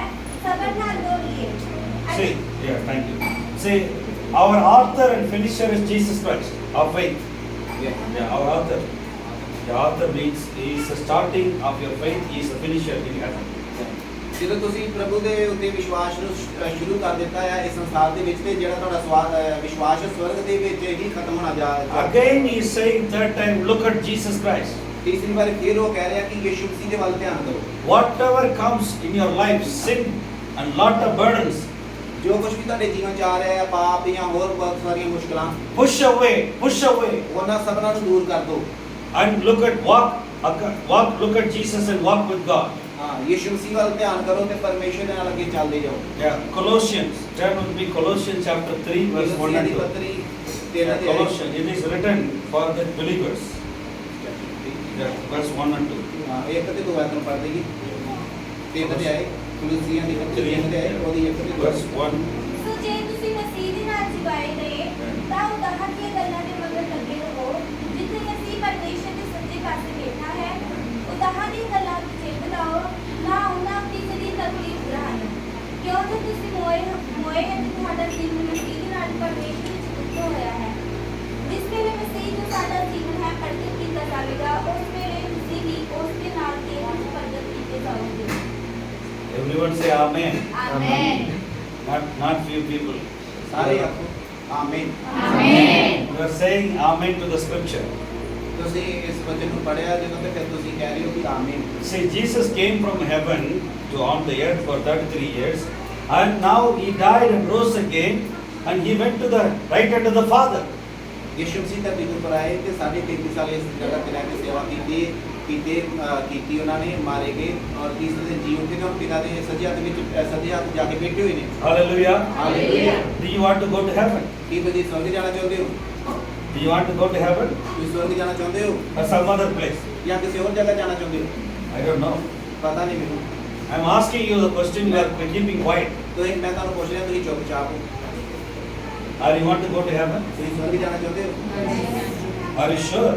ਸਬਰ ਨਾਲ ਦੌੜੀਏ। Thank you. Say, our author and finisher is Jesus Christ, our faith. Our author. The author means he is the starting of your faith, he is the finisher in heaven. ਜਦੋਂ ਤੁਸੀਂ ਪ੍ਰਭੂ ਦੇ ਉੱਤੇ ਵਿਸ਼ਵਾਸ ਨੂੰ ਸ਼ੁਰੂ ਕਰ ਦਿੱਤਾ ਹੈ ਇਸ ਸੰਸਾਰ ਦੇ ਵਿੱਚ, ਤੇ ਜਿਹੜਾ ਤੁਹਾਡਾ ਵਿਸ਼ਵਾਸ ਹੈ ਸਵਰਗ ਦੇ ਵਿੱਚ ਹੀ ਖਤਮ ਹੋਣਾ ਜਾ ਰਿਹਾ ਹੈ। Again he is saying third time, look at Jesus Christ. ਤੀਸਰੀ ਵਾਰ ਫਿਰ ਉਹ ਕਹਿ ਰਿਹਾ ਕਿ ਯਿਸੂ ਮਸੀਹ ਦੇ ਵੱਲ ਧਿਆਨ ਦਿਓ। Whatever comes in your life, sin and lot of burdens, ਜੋ ਕੁਝ ਵੀ ਤੁਹਾਡੇ ਜੀਵਨ ਚ ਆ ਰਿਹਾ ਹੈ, ਪਾਪ ਜਾਂ ਹੋਰ ਬਹੁਤ ਸਾਰੀਆਂ ਮੁਸ਼ਕਲਾਂ, push away. ਉਹਨਾਂ ਸਭਨਾਂ ਨੂੰ ਦੂਰ ਕਰ ਦਿਓ। And look at Jesus and walk with God. ਹਾਂ, ਯਿਸੂ ਮਸੀਹ ਵੱਲ ਧਿਆਨ ਕਰੋ ਤੇ ਪਰਮੇਸ਼ਰ ਦੇ ਨਾਲ ਅੱਗੇ ਚੱਲਦੇ ਜਾਓ। Colossians, turn with me Colossians chapter 3 verse 1 and 2. ਪੱਤਰੀ 13 ਦੇ Colossians, it is written for the believers. Verse 1 and 2. ਹਾਂ, 1 ਤੇ 2 ਐਤ ਨੂੰ ਪੜ੍ਹ ਦਈਏ। 3 ਅਧਿਆਏ ਕੁਲਸੀਆਂ ਦੀ ਪੱਤਰੀ 3 ਅਧਿਆਏ ਉਹਦੀ 1 ਤੇ 2 Verse 1. ਸੋ ਜੇ ਤੁਸੀਂ ਮਸੀਹ ਦੇ ਨਾਲ ਜਿਵਾਏ ਗਏ, ਤਾਂ ਉਦਾਹਰਣ ਦੀਆਂ ਗੱਲਾਂ ਦੇ ਮਗਰ ਲੱਗੇ ਰਹੋ, ਜਿੱਥੇ ਮਸੀਹ ਪਰਮੇਸ਼ਰ ਦੇ ਸੱਜੇ ਪਾਸੇ ਬੈਠਾ ਹੈ। ਉਦਾਹਰਣ ਦੀਆਂ ਗੱਲਾਂ ਨੂੰ ਚੇਤੇ ਲਾਓ, ਨਾ ਉਹਨਾਂ ਦੀ ਜਿਹੜੀ ਤਕਲੀਫ ਰਹਿਣ, ਕਿਉਂਕਿ ਤੁਸੀਂ ਮੋਏ ਅਤੇ ਤੁਹਾਡਾ ਜੀਵਨ ਮਸੀਹ ਦੇ ਨਾਲ ਪਰਮੇਸ਼ਰ ਵਿੱਚ ਜੁੜਿਆ ਹੋਇਆ ਹੈ। ਜਿਸ ਵੇਲੇ ਮਸੀਹ ਜੋ ਸਾਡਾ ਜੀਵਨ ਹੈ ਪ੍ਰਗਟ ਕੀਤਾ ਜਾਵੇਗਾ, ਉਸ ਵੇਲੇ ਤੁਸੀਂ ਵੀ ਉਸ ਦੇ ਨਾਲ ਤੇਜ਼ ਪ੍ਰਗਟ ਕੀਤੇ ਜਾਓਗੇ। Everyone say Amen. Amen. Not few people. ਸਾਰੇ ਆਖੋ ਆਮੀਨ। Amen. You are saying Amen to the scripture. ਤੁਸੀਂ ਇਸ ਵਚਨ ਨੂੰ ਪੜ੍ਹਿਆ ਜਦੋਂ ਤੇ ਫਿਰ ਤੁਸੀਂ ਕਹਿ ਰਹੇ ਹੋ ਕਿ ਆਮੀਨ। See, Jesus came from heaven to on the earth for 33 years, and now he died and rose again, and he went to the right hand of the Father. ਯਿਸੂ ਮਸੀਹ ਧਰਤੀ ਉੱਪਰ ਆਏ ਤੇ 33 ਸਾਲ ਇਸ ਜਗ੍ਹਾ ਤੇ ਰਹਿ ਕੇ ਸੇਵਾ ਕੀਤੀ ਉਹਨਾਂ ਨੇ, ਮਾਰੇ ਗਏ ਔਰ ਤੀਸਰੇ ਦਿਨ ਜੀ ਉੱਠੇ ਤੇ ਹੁਣ ਪਿਤਾ ਦੇ ਸੱਜੇ ਹੱਥ ਜਾ ਕੇ ਬੈਠੇ ਹੋਏ ਨੇ। Hallelujah. Hallelujah. Do you want to go to heaven? ਕੀ ਤੁਸੀਂ ਸਵਰਗ ਜਾਣਾ ਚਾਹੁੰਦੇ ਹੋ? Do you want to go to heaven ਤੁਸੀਂ ਸਵਰਗ ਜਾਣਾ ਚਾਹੁੰਦੇ ਹੋ or some other place? ਜਾਂ ਕਿਸੇ ਹੋਰ ਜਗ੍ਹਾ ਜਾਣਾ ਚਾਹੁੰਦੇ ਹੋ? I don't know. ਪਤਾ ਨਹੀਂ ਮੈਨੂੰ। I'm asking you the question. You are keeping quiet. ਮੈਂ ਤੁਹਾਨੂੰ ਪੁੱਛ ਰਿਹਾ, ਤੁਸੀਂ ਚੁੱਪਚਾਪ ਹੋ। Are you want to go to heaven? ਤੁਸੀਂ ਸਵਰਗ ਜਾਣਾ ਚਾਹੁੰਦੇ ਹੋ? Are you sure?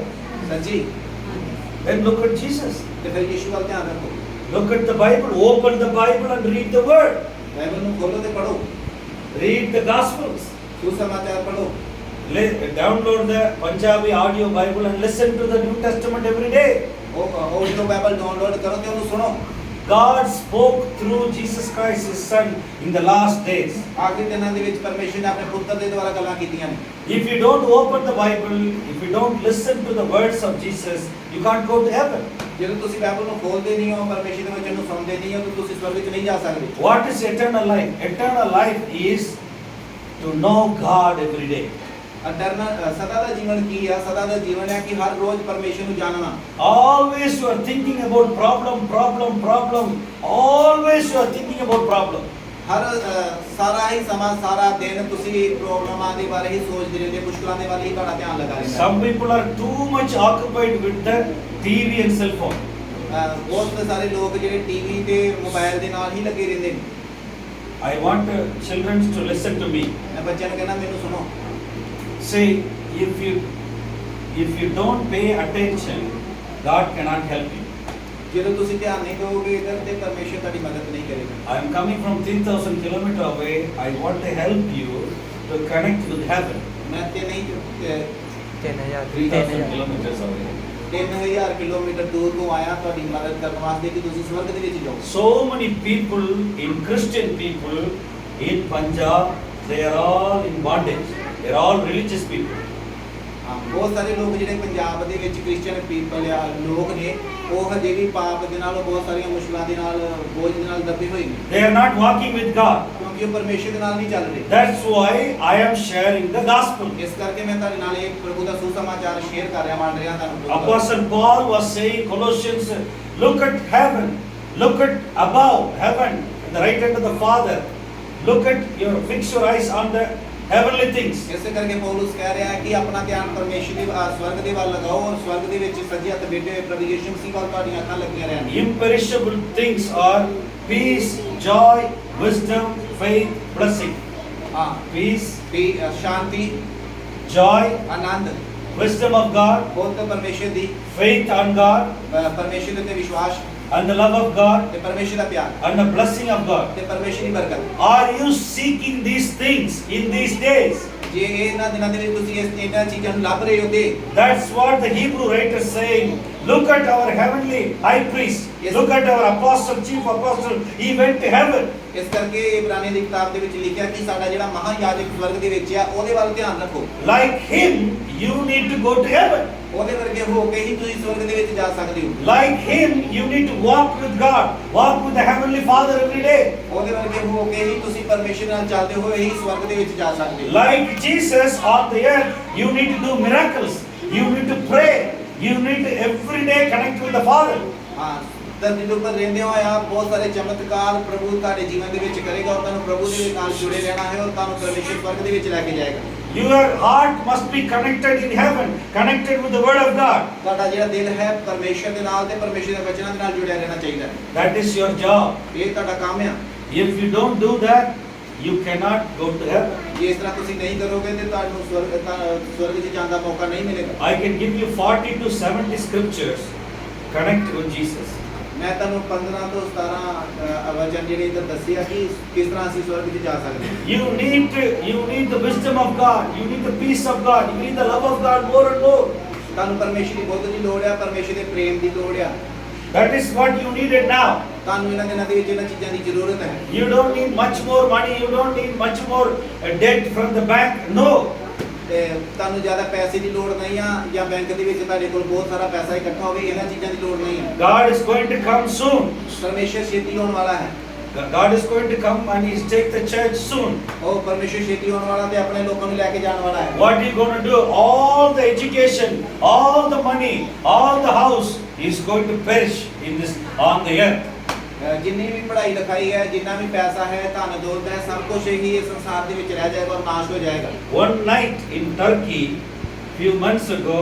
ਸੱਚੀ? Then look at Jesus. ਤੇ ਫਿਰ ਯਿਸੂ ਵੱਲ ਧਿਆਨ ਰੱਖੋ। Look at the Bible. Open the Bible and read the Word. Bible ਨੂੰ ਖੋਲੋ ਤੇ ਪੜ੍ਹੋ। Read the Gospels. ਸੁਸਮਾਚਾਰ ਪੜ੍ਹੋ। Download the Punjabi audio Bible and listen to the New Testament every day. ਉਹ ਆਡੀਓ ਬਾਈਬਲ ਡਾਊਨਲੋਡ ਕਰੋ ਤੇ ਉਹਨੂੰ ਸੁਣੋ। God spoke through Jesus Christ, His Son, in the last days. ਆਖਰੀ ਦਿਨਾਂ ਦੇ ਵਿੱਚ ਪਰਮੇਸ਼ਰ ਨੇ ਆਪਣੇ ਪੁੱਤਰ ਦੇ ਦੁਆਰਾ ਗੱਲਾਂ ਕੀਤੀਆਂ ਨੇ। If you don't open the Bible, if you don't listen to the words of Jesus, you can't go to heaven. ਜਦੋਂ ਤੁਸੀਂ ਬਾਈਬਲ ਨੂੰ ਖੋਲਦੇ ਨਹੀਂ ਹੋ, ਪਰਮੇਸ਼ਰ ਦੇ ਵਚਨ ਨੂੰ ਸੁਣਦੇ ਨਹੀਂ ਹੋ, ਤਾਂ ਤੁਸੀਂ ਸਵਰਗ ਵਿੱਚ ਨਹੀਂ ਜਾ ਸਕਦੇ। What is eternal life? Eternal life is to know God every day. ਸਦਾ ਦਾ ਜੀਵਨ ਕੀ ਹੈ? ਸਦਾ ਦਾ ਜੀਵਨ ਹੈ ਕਿ ਹਰ ਰੋਜ਼ ਪਰਮੇਸ਼ਰ ਨੂੰ ਜਾਣਨਾ। Always you are thinking about problem. Always you are thinking about problem. ਹਰ ਸਾਰਾ ਹੀ ਸਮਾਂ ਸਾਰਾ ਦਿਨ ਤੁਸੀਂ ਪ੍ਰੋਬਲਮਾਂ ਦੇ ਬਾਰੇ ਹੀ ਸੋਚਦੇ ਰਹਿੰਦੇ, ਮੁਸ਼ਕਲਾਂ ਦੇ ਵੱਲ ਹੀ ਤੁਹਾਡਾ ਧਿਆਨ ਲੱਗਾ ਰਹਿੰਦਾ। Some people are too much occupied with the TV and cell phone. ਬਹੁਤ ਸਾਰੇ ਲੋਕ ਜਿਹੜੇ ਟੀਵੀ ਤੇ ਮੋਬਾਈਲ ਦੇ ਨਾਲ ਹੀ ਲੱਗੇ ਰਹਿੰਦੇ ਨੇ। I want children to listen to me. ਮੈਂ ਬੱਚਿਆਂ ਨੂੰ ਕਹਿੰਦਾ ਮੈਨੂੰ ਸੁਣੋ। See, if you don't pay attention, God cannot help you. ਜਦੋਂ ਤੁਸੀਂ ਧਿਆਨ ਨਹੀਂ ਦਿਓਗੇ ਇਧਰ ਤੇ ਪਰਮੇਸ਼ਰ ਤੁਹਾਡੀ ਮਦਦ ਨਹੀਂ ਕਰੇਗਾ। I am coming from 3,000 kilometers away. I want to help you to connect with heaven. ਮੈਂ ਤੇ ਨਹੀਂ 3,000 kilometers away. 3000 ਕਿਲੋਮੀਟਰ ਦੂਰ ਤੋਂ ਆਇਆ ਤੁਹਾਡੀ ਮਦਦ ਕਰਨ ਵਾਸਤੇ ਕਿ ਤੁਸੀਂ ਸਵਰਗ ਦੇ ਵਿੱਚ ਜਾਓ। So many people, Christian people in Punjab, they are all in bondage. They are all religious people. ਬਹੁਤ ਸਾਰੇ ਲੋਕ ਜਿਹੜੇ ਪੰਜਾਬ ਦੇ ਵਿੱਚ ਕ੍ਰਿਸਚੀਅਨ ਪੀਪਲ ਆ ਲੋਕ ਨੇ, ਉਹ ਹਜੇ ਵੀ ਪਾਪ ਦੇ ਨਾਲ ਬਹੁਤ ਸਾਰੀਆਂ ਮੁਸ਼ਕਲਾਂ ਦੇ ਨਾਲ ਬੋਝ ਦੇ ਨਾਲ ਦੱਬੇ ਹੋਏ ਨੇ। They are not walking with God. ਕਿਉਂਕਿ ਉਹ ਪਰਮੇਸ਼ਰ ਦੇ ਨਾਲ ਨਹੀਂ ਚੱਲ ਰਹੇ। That's why I am sharing the gospel. ਇਸ ਕਰਕੇ ਮੈਂ ਤੁਹਾਡੇ ਨਾਲ ਇਹ ਪ੍ਰਭੂ ਦਾ ਸੁਸਮਾਚਾਰ ਸ਼ੇਅਰ ਕਰ ਰਿਹਾ, ਵੰਡ ਰਿਹਾ ਤੁਹਾਨੂੰ। Apostle Paul was saying, Colossians, look at heaven, look at above heaven, at the right hand of the Father. Look at fix your eyes on the heavenly things. ਇਸੇ ਕਰਕੇ ਪੌਲੁਸ ਕਹਿ ਰਿਹਾ ਹੈ ਕਿ ਆਪਣਾ ਧਿਆਨ ਪਰਮੇਸ਼ਰ ਦੇ ਸਵਰਗ ਦੇ ਵੱਲ ਲਗਾਓ ਔਰ ਸਵਰਗ ਦੇ ਵਿੱਚ ਸੱਜੇ ਹੱਥ ਬੈਠੇ ਹੋਏ ਪ੍ਰਭੂ ਯਿਸੂ ਮਸੀਹ ਵੱਲ ਤੁਹਾਡੀਆਂ ਅੱਖਾਂ ਲੱਗੀਆਂ ਰਹਿਣ। Imperishable things are peace, joy, wisdom, faith, blessing. Peace, Shanti, joy, Anand, wisdom of God, ਬਹੁਤ ਪਰਮੇਸ਼ਰ ਦੀ, faith on God, ਪਰਮੇਸ਼ਰ ਦੇ ਉੱਤੇ ਵਿਸ਼ਵਾਸ, and the love of God, ਤੇ ਪਰਮੇਸ਼ਰ ਦਾ ਪਿਆਰ, and the blessing of God. ਤੇ ਪਰਮੇਸ਼ਰ ਦੀ ਬਰਕਤ। Are you seeking these things in these days? ਜੇ ਇਹਨਾਂ ਦਿਨਾਂ ਦੇ ਵਿੱਚ ਤੁਸੀਂ ਇਹਨਾਂ ਚੀਜ਼ਾਂ ਨੂੰ ਲੱਭ ਰਹੇ ਹੋ ਤੇ That's what the Hebrew writer is saying. Look at our heavenly high priest. Yes. Look at our apostle, chief apostle. He went to heaven. ਇਸ ਕਰਕੇ ਇਬਰਾਨੀ ਦੀ ਕਿਤਾਬ ਦੇ ਵਿੱਚ ਲਿਖਿਆ ਕਿ ਸਾਡਾ ਜਿਹੜਾ ਮਹਾਯਾਜਕ ਸਵਰਗ ਦੇ ਵਿੱਚ ਆ ਉਹਦੇ ਵੱਲ ਧਿਆਨ ਰੱਖੋ। Like him, you need to go to heaven. ਉਹਦੇ ਵਰਗੇ ਹੋ ਕੇ ਹੀ ਤੁਸੀਂ ਸਵਰਗ ਦੇ ਵਿੱਚ ਜਾ ਸਕਦੇ ਹੋ। Like him, you need to walk with God. Walk with the heavenly Father every day. ਉਹਦੇ ਵਰਗੇ ਹੋ ਕੇ ਹੀ ਤੁਸੀਂ ਪਰਮੇਸ਼ਰ ਨਾਲ ਚੱਲਦੇ ਹੋਏ ਹੀ ਸਵਰਗ ਦੇ ਵਿੱਚ ਜਾ ਸਕਦੇ ਹੋ। Like Jesus on the earth, you need to do miracles. You need to pray. You need to every day connect with the Father. ਹਾਂ, ਧਰਤੀ ਦੇ ਉੱਪਰ ਰਹਿੰਦੇ ਹੋਇਆ ਬਹੁਤ ਸਾਰੇ ਚਮਤਕਾਰ ਪ੍ਰਭੂ ਤੁਹਾਡੇ ਜੀਵਨ ਦੇ ਵਿੱਚ ਕਰੇਗਾ ਔਰ ਤੁਹਾਨੂੰ ਪ੍ਰਭੂ ਦੇ ਨਾਲ ਜੁੜੇ ਰਹਿਣਾ ਹੈ ਔਰ ਤੁਹਾਨੂੰ ਪਰਮੇਸ਼ਰ ਸਵਰਗ ਦੇ ਵਿੱਚ ਲੈ ਕੇ ਜਾਏਗਾ। Your heart must be connected in heaven, connected with the Word of God. ਤੁਹਾਡਾ ਜਿਹੜਾ ਦਿਲ ਹੈ ਪਰਮੇਸ਼ਰ ਦੇ ਨਾਲ ਤੇ ਪਰਮੇਸ਼ਰ ਦੇ ਵਚਨਾਂ ਦੇ ਨਾਲ ਜੁੜਿਆ ਰਹਿਣਾ ਚਾਹੀਦਾ ਹੈ। That is your job. ਇਹ ਤੁਹਾਡਾ ਕੰਮ ਆ। If you don't do that, you cannot go to heaven. ਜੇ ਇਸ ਤਰ੍ਹਾਂ ਤੁਸੀਂ ਨਹੀਂ ਕਰੋਗੇ ਤੇ ਤੁਹਾਨੂੰ ਸਵਰਗ 'ਚ ਜਾਣ ਦਾ ਮੌਕਾ ਨਹੀਂ ਮਿਲੇਗਾ। I can give you 40 to 70 scriptures. Connect with Jesus. ਮੈਂ ਤੁਹਾਨੂੰ 15 ਤੋਂ 17 ਵਚਨ ਜਿਹੜੇ ਇੱਧਰ ਦੱਸੇ ਆ ਕਿ ਕਿਸ ਤਰ੍ਹਾਂ ਅਸੀਂ ਸਵਰਗ 'ਚ ਜਾ ਸਕਦੇ ਹਾਂ। You need the wisdom of God. You need the peace of God. You need the love of God more and more. ਤੁਹਾਨੂੰ ਪਰਮੇਸ਼ਰ ਦੀ ਬੁੱਧ ਦੀ ਲੋੜ ਆ, ਪਰਮੇਸ਼ਰ ਦੇ ਪ੍ਰੇਮ ਦੀ ਲੋੜ ਆ। That is what you need it now. ਤੁਹਾਨੂੰ ਇਹਨਾਂ ਦਿਨਾਂ ਦੇ ਵਿੱਚ ਇਹਨਾਂ ਚੀਜ਼ਾਂ ਦੀ ਜ਼ਰੂਰਤ ਹੈ। You don't need much more money. You don't need much more debt from the bank. No. ਤੇ ਤੁਹਾਨੂੰ ਜ਼ਿਆਦਾ ਪੈਸੇ ਦੀ ਲੋੜ ਨਹੀਂ ਆ ਜਾਂ ਬੈਂਕ ਦੇ ਵਿੱਚ ਤੁਹਾਡੇ ਕੋਲ ਬਹੁਤ ਸਾਰਾ ਪੈਸਾ ਇਕੱਠਾ ਹੋਵੇ, ਇਹਨਾਂ ਚੀਜ਼ਾਂ ਦੀ ਲੋੜ ਨਹੀਂ ਹੈ। God is going to come soon. ਪਰਮੇਸ਼ਰ ਛੇਤੀ ਆਉਣ ਵਾਲਾ ਹੈ। God is going to come and He's take the church soon. ਉਹ ਪਰਮੇਸ਼ਰ ਛੇਤੀ ਆਉਣ ਵਾਲਾ ਤੇ ਆਪਣੇ ਲੋਕਾਂ ਨੂੰ ਲੈ ਕੇ ਜਾਣ ਵਾਲਾ ਹੈ। What are you going to do? All the education, all the money, all the house is going to perish in this on the earth. ਜਿੰਨੀ ਵੀ ਪੜ੍ਹਾਈ ਲਿਖਾਈ ਹੈ, ਜਿੰਨਾ ਵੀ ਪੈਸਾ ਹੈ, ਧਨ ਦੌਲਤ ਹੈ, ਸਭ ਕੁਝ ਹੀ ਇਸ ਸੰਸਾਰ ਦੇ ਵਿੱਚ ਰਹਿ ਜਾਏਗਾ ਔਰ ਨਾਸ਼ ਹੋ ਜਾਏਗਾ। One night in Turkey, few months ago,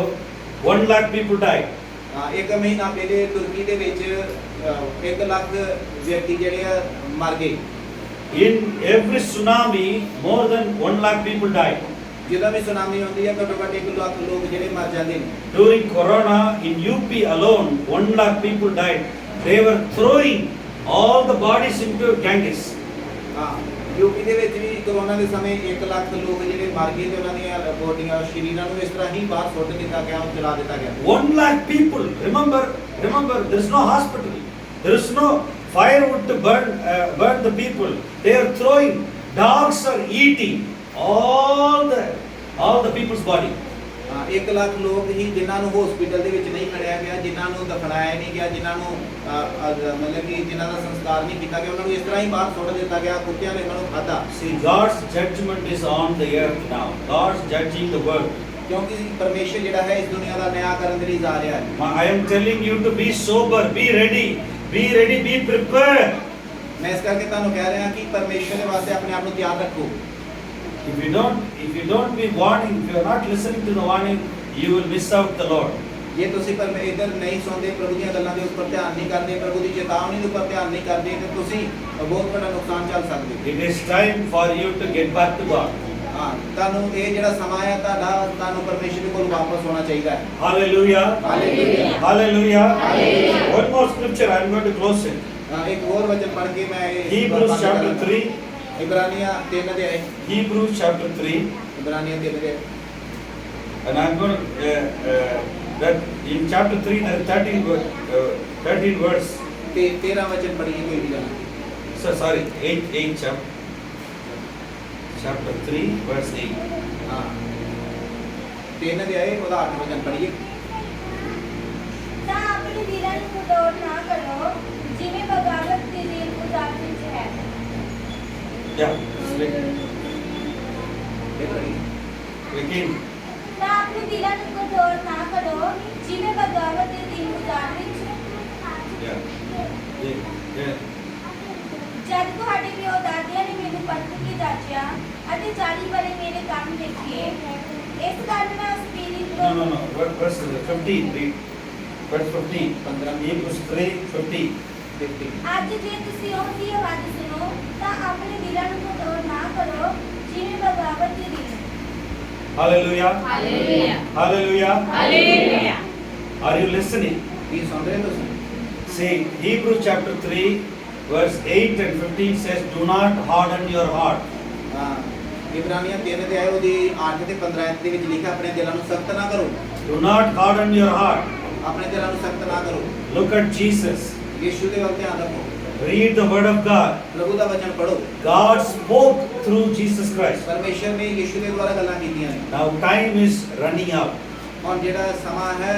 1 lakh people died. ਇੱਕ ਮਹੀਨਾ ਪਹਿਲੇ ਤੁਰਕੀ ਦੇ ਵਿੱਚ 1 ਲੱਖ ਵਿਅਕਤੀ ਜਿਹੜੇ ਆ ਮਰ ਗਏ। In every tsunami, more than 1 lakh people died. ਜਦੋਂ ਵੀ ਸੁਨਾਮੀ ਆਉਂਦੀ ਹੈ ਘੱਟੋ ਘੱਟ 1 ਲੱਖ ਲੋਕ ਜਿਹੜੇ ਮਰ ਜਾਂਦੇ ਨੇ। During Corona, in UP alone, 1 lakh people died. They were throwing all the bodies into Ganges. ਹਾਂ ਯੂਪੀ ਦੇ ਵਿੱਚ ਵੀ ਕਰੋਨਾ ਦੇ ਸਮੇਂ 1 ਲੱਖ ਲੋਕ ਜਿਹੜੇ ਮਰ ਗਏ ਤੇ ਉਹਨਾਂ ਦੀਆਂ ਬੋਡੀਆਂ ਸ਼ਰੀਰਾਂ ਨੂੰ ਇਸ ਤਰ੍ਹਾਂ ਹੀ ਬਾਹਰ ਸੁੱਟ ਦਿੱਤਾ ਗਿਆ, ਜਲਾ ਦਿੱਤਾ ਗਿਆ। 1 lakh people. Remember, there is no hospital. There is no firewood to burn the people. They are throwing. Dogs are eating all the people's body. 1 lakh ਲੋਕ ਹੀ ਜਿਨ੍ਹਾਂ ਨੂੰ ਹਸਪੀਟਲ ਦੇ ਵਿੱਚ ਨਹੀਂ ਖੜਿਆ ਗਿਆ, ਜਿਨ੍ਹਾਂ ਨੂੰ ਦਫਨਾਇਆ ਨਹੀਂ ਗਿਆ, ਜਿਨ੍ਹਾਂ ਨੂੰ ਮਤਲਬ ਕਿ ਜਿਨ੍ਹਾਂ ਦਾ ਸੰਸਕਾਰ ਨਹੀਂ ਕੀਤਾ ਗਿਆ, ਉਹਨਾਂ ਨੂੰ ਇਸ ਤਰ੍ਹਾਂ ਹੀ ਬਾਹਰ ਸੁੱਟ ਦਿੱਤਾ ਗਿਆ, ਕੁੱਤਿਆਂ ਨੇ ਉਹਨਾਂ ਨੂੰ ਖਾਧਾ। See, God's judgment is on the earth now. God's judging the world. ਕਿਉਂਕਿ ਪਰਮੇਸ਼ਰ ਜਿਹੜਾ ਹੈ ਇਸ ਦੁਨੀਆ ਦਾ ਨਿਆਂ ਕਰਨ ਦੇ ਲਈ ਜਾ ਰਿਹਾ ਹੈ। I am telling you to be sober, be ready, be prepared. ਮੈਂ ਇਸ ਕਰਕੇ ਤੁਹਾਨੂੰ ਕਹਿ ਰਿਹਾ ਕਿ ਪਰਮੇਸ਼ਰ ਦੇ ਵਾਸਤੇ ਆਪਣੇ ਆਪ ਨੂੰ ਤਿਆਰ ਰੱਖੋ। If you don't be warning, if you are not listening to the warning, you will miss out the Lord. ਜੇ ਤੁਸੀਂ ਇਧਰ ਨਹੀਂ ਸੁਣਦੇ, ਪ੍ਰਭੂ ਦੀਆਂ ਗੱਲਾਂ ਦੇ ਉੱਪਰ ਧਿਆਨ ਨਹੀਂ ਕਰਦੇ, ਪ੍ਰਭੂ ਦੀ ਚੇਤਾਵਨੀ ਦੇ ਉੱਪਰ ਧਿਆਨ ਨਹੀਂ ਕਰਦੇ, ਤੇ ਤੁਸੀਂ ਬਹੁਤ ਵੱਡਾ ਨੁਕਸਾਨ ਚੱਲ ਸਕਦੇ ਹੋ। It is time for you to get back to God. ਹਾਂ ਤੁਹਾਨੂੰ ਇਹ ਜਿਹੜਾ ਸਮਾਂ ਹੈ ਤੁਹਾਨੂੰ ਪਰਮੇਸ਼ਰ ਦੇ ਕੋਲ ਵਾਪਸ ਹੋਣਾ ਚਾਹੀਦਾ ਹੈ। Hallelujah. Hallelujah. Hallelujah. Hallelujah. One more scripture, I am going to close it. ਇੱਕ ਹੋਰ ਵਚਨ ਪੜ੍ਹ ਕੇ ਮੈਂ Hebrews chapter 3. ਇਬਰਾਨੀਆਂ 3 ਅਧਿਆਇ। Hebrews chapter 3. ਇਬਰਾਨੀਆਂ 3 ਅਧਿਆਇ। And I am going to that in chapter 3 there are 13 words. ਤੇ 13 ਵਚਨ ਪੜ੍ਹੀਏ ਕੋਈ ਵੀ ਗੱਲ। Sorry, 8 chapter 3 verse 8. ਹਾਂ 3 ਅਧਿਆਇ ਉਹਦਾ 8 ਵਚਨ ਪੜ੍ਹੀਏ। ਤਾਂ ਆਪਣੇ ਦਿਲਾਂ ਨੂੰ ਕਠੋਰ ਨਾ ਕਰੋ ਜਿਵੇਂ ਬਗਾਵਤ ਦੇ ਦਿਨ ਉਦਾਰ ਵਿੱਚ ਹੈ। Yeah, speak. ਇਹ ਪੜ੍ਹੀਏ। Begin. ਤਾਂ ਆਪਣੇ ਦਿਲਾਂ ਨੂੰ ਕਠੋਰ ਨਾ ਕਰੋ ਜਿਵੇਂ ਬਗਾਵਤ ਦੇ ਦਿਨ ਉਦਾਰ ਵਿੱਚ Yeah. ਜਦ ਤੁਹਾਡੇ ਪਿਓ ਦਾਦਿਆਂ ਨੇ ਮੈਨੂੰ ਪਰਖ ਕੇ ਜਾਚਿਆ ਅਤੇ 40 ਵਰੇ ਮੇਰੇ ਕੰਮ ਦੇਖੇ, ਇਸ ਕਾਰਨ ਮੈਂ ਉਸ ਪੀੜੀ No. Verse 15. Read. Verse 15. 15 Hebrews 3:15. ਅੱਜ ਜੇ ਤੁਸੀਂ ਉਸ ਦੀ ਆਵਾਜ਼ ਸੁਣੋ ਤਾਂ ਆਪਣੇ ਦਿਲਾਂ ਨੂੰ ਕਠੋਰ ਨਾ ਕਰੋ ਜਿਵੇਂ ਬਗਾਵਤ ਦੇ ਦਿਨ। Hallelujah. Hallelujah. Hallelujah. Hallelujah. Are you listening? ਕੀ ਸੁਣ ਰਹੇ ਹੋ ਤੁਸੀਂ? See, Hebrews chapter 3 verse 8 and 15 says, do not harden your heart. ਹਾਂ ਇਬਰਾਨੀਆਂ 3 ਅਧਿਆਇ ਉਹਦੀ 8 ਤੇ 15 ਦੇ ਵਿੱਚ ਲਿਖਿਆ ਆਪਣੇ ਦਿਲਾਂ ਨੂੰ ਸਖਤ ਨਾ ਕਰੋ। Do not harden your heart. ਆਪਣੇ ਦਿਲਾਂ ਨੂੰ ਸਖਤ ਨਾ ਕਰੋ। Look at Jesus. ਯਿਸੂ ਦੇ ਵੱਲ ਧਿਆਨ ਰੱਖੋ। Read the word of God. ਪ੍ਰਭੂ ਦਾ ਵਚਨ ਪੜ੍ਹੋ। God spoke through Jesus Christ. ਪਰਮੇਸ਼ਰ ਨੇ ਯਿਸੂ ਦੇ ਦੁਆਰਾ ਗੱਲਾਂ ਕੀਤੀਆਂ ਨੇ। Now time is running out. ਹੁਣ ਜਿਹੜਾ ਸਮਾਂ ਹੈ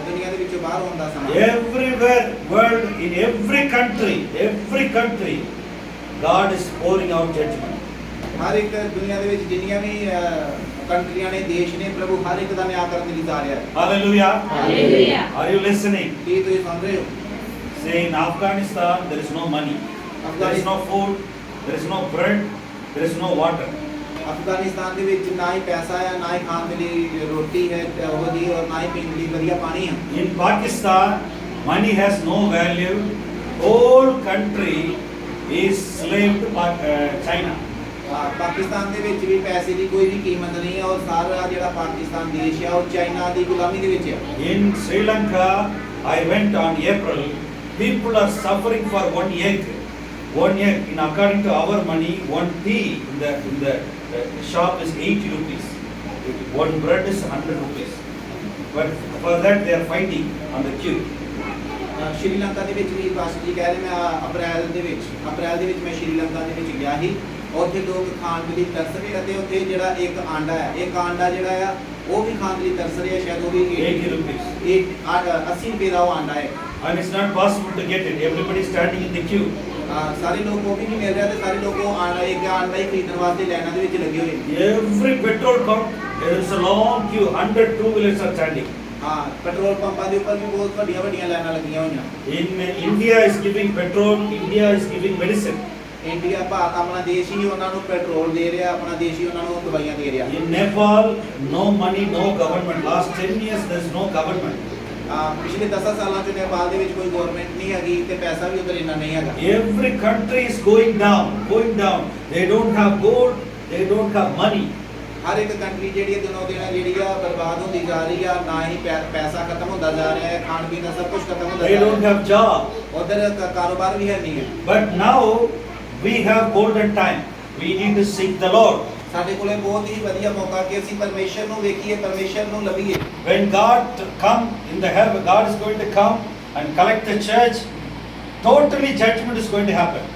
ਦੁਨੀਆ ਦੇ ਵਿੱਚੋਂ ਬਾਹਰ ਹੋਣ ਦਾ ਸਮਾਂ। Everywhere, world, in every country, God is pouring out judgment. ਹਰ ਇੱਕ ਦੁਨੀਆ ਦੇ ਵਿੱਚ ਜਿੰਨੀਆਂ ਵੀ ਕੰਟਰੀਆਂ ਨੇ, ਦੇਸ਼ ਨੇ, ਪ੍ਰਭੂ ਹਰ ਇੱਕ ਦਾ ਨਿਆਂ ਕਰਨ ਦੇ ਲਈ ਜਾ ਰਿਹਾ ਹੈ। Hallelujah. Hallelujah. Are you listening? ਕੀ ਤੁਸੀਂ ਸੁਣ ਰਹੇ ਹੋ? Say in Afghanistan there is no money, there is no food, there is no bread, there is no water. Afghanistan ਦੇ ਵਿੱਚ ਨਾ ਹੀ ਪੈਸਾ ਹੈ, ਨਾ ਹੀ ਖਾਣ ਦੇ ਲਈ ਰੋਟੀ ਹੈ ਉਹਦੀ, ਔਰ ਨਾ ਹੀ ਪੀਣ ਲਈ ਵਧੀਆ ਪਾਣੀ ਹੈ। In Pakistan, money has no value. Whole country is slave to China. Pakistan ਦੇ ਵਿੱਚ ਵੀ ਪੈਸੇ ਦੀ ਕੋਈ ਵੀ ਕੀਮਤ ਨਹੀਂ ਹੈ, ਔਰ ਸਾਰਾ ਜਿਹੜਾ ਪਾਕਿਸਤਾਨ ਦੇਸ਼ ਹੈ ਉਹ ਚਾਈਨਾ ਦੀ ਗੁਲਾਮੀ ਦੇ ਵਿੱਚ ਹੈ। In Sri Lanka, I went on April. People are suffering for one egg. One egg, in according to our money, one tea in the shop is 80 rupees. One bread is 100 rupees. But for that they are fighting on the queue. Sri Lanka ਦੇ ਵਿੱਚ ਵੀ pastor ਜੀ ਕਹਿ ਰਹੇ, ਮੈਂ ਅਪ੍ਰੈਲ ਦੇ ਵਿੱਚ ਮੈਂ ਸ਼੍ਰੀਲੰਕਾ ਦੇ ਵਿੱਚ ਗਿਆ ਸੀ। ਉੱਥੇ ਲੋਕ ਖਾਣ ਦੇ ਲਈ ਤਰਸ ਰਹੇ, ਅਤੇ ਉੱਥੇ ਜਿਹੜਾ ਇੱਕ ਆਂਡਾ ਜਿਹੜਾ ਆ ਉਹ ਵੀ ਖਾਣ ਦੇ ਲਈ ਤਰਸ ਰਿਹਾ, ਸ਼ਾਇਦ ਉਹ ਵੀ 80 rupees. 80 ਰੁਪਏ ਦਾ ਉਹ ਆਂਡਾ ਹੈ। And it's not possible to get it. Everybody is standing in the queue. ਸਾਰੇ ਲੋਕ ਉਹ ਵੀ ਨਹੀਂ ਮਿਲ ਰਿਹਾ, ਤੇ ਸਾਰੇ ਲੋਕ ਉਹ ਆਂਡਾ ਹੀ ਖਰੀਦਣ ਵਾਸਤੇ ਲਾਈਨਾਂ ਦੇ ਵਿੱਚ ਲੱਗੇ ਹੋਏ। Every petrol pump, there is a long queue. 100 two-wheelers are standing. ਹਾਂ ਪੈਟਰੋਲ ਪੰਪਾਂ ਦੇ ਉੱਪਰ ਵੀ ਬਹੁਤ ਵੱਡੀਆਂ ਲਾਈਨਾਂ ਲੱਗੀਆਂ ਹੋਈਆਂ। In India is giving petrol. India is giving medicine. India Bharat ਆਪਣਾ ਦੇਸ਼ ਹੀ ਉਹਨਾਂ ਨੂੰ ਪੈਟਰੋਲ ਦੇ ਰਿਹਾ, ਆਪਣਾ ਦੇਸ਼ ਹੀ ਉਹਨਾਂ ਨੂੰ ਦਵਾਈਆਂ ਦੇ ਰਿਹਾ। In Nepal, no money, no government. Last 10 years there is no government. ਪਿਛਲੇ 10 ਸਾਲਾਂ ਚ ਨੇਪਾਲ ਦੇ ਵਿੱਚ ਕੋਈ ਗਵਰਨਮੈਂਟ ਨਹੀਂ ਹੈਗੀ ਤੇ ਪੈਸਾ ਵੀ ਉਧਰ ਇੰਨਾ ਨਹੀਂ ਹੈਗਾ Every country is going down, going down. They don't have gold, they don't have money. ਹਰ ਇੱਕ ਕੰਟਰੀ ਜਿਹੜੀ ਹੈ ਦਿਨੋਂ ਦਿਨ ਜਿਹੜੀ ਆ ਬਰਬਾਦ ਹੁੰਦੀ ਜਾ ਰਹੀ ਆ ਨਾ ਹੀ ਪੈਸਾ ਖਤਮ ਹੁੰਦਾ ਜਾ ਰਿਹਾ ਹੈ ਖਾਣ ਪੀਣ ਦਾ ਸਭ ਕੁਝ ਖਤਮ ਹੁੰਦਾ They ਜਾ don't ਰਿਹਾ have job. ਹੈ ਉਧਰ ਕਾਰੋਬਾਰ ਵੀ ਹੈ ਨਹੀਂ ਹੈ But now we have golden time. We need to seek the Lord. ਸਾਡੇ ਕੋਲੇ ਬਹੁਤ ਹੀ ਵਧੀਆ ਮੌਕਾ ਕਿ ਅਸੀਂ ਪਰਮੇਸ਼ਰ ਨੂੰ ਵੇਖੀਏ ਪਰਮੇਸ਼ਰ ਨੂੰ ਲੱਭੀਏ When God come in the heaven, God is going to come and collect the church. Totally judgment is going to happen.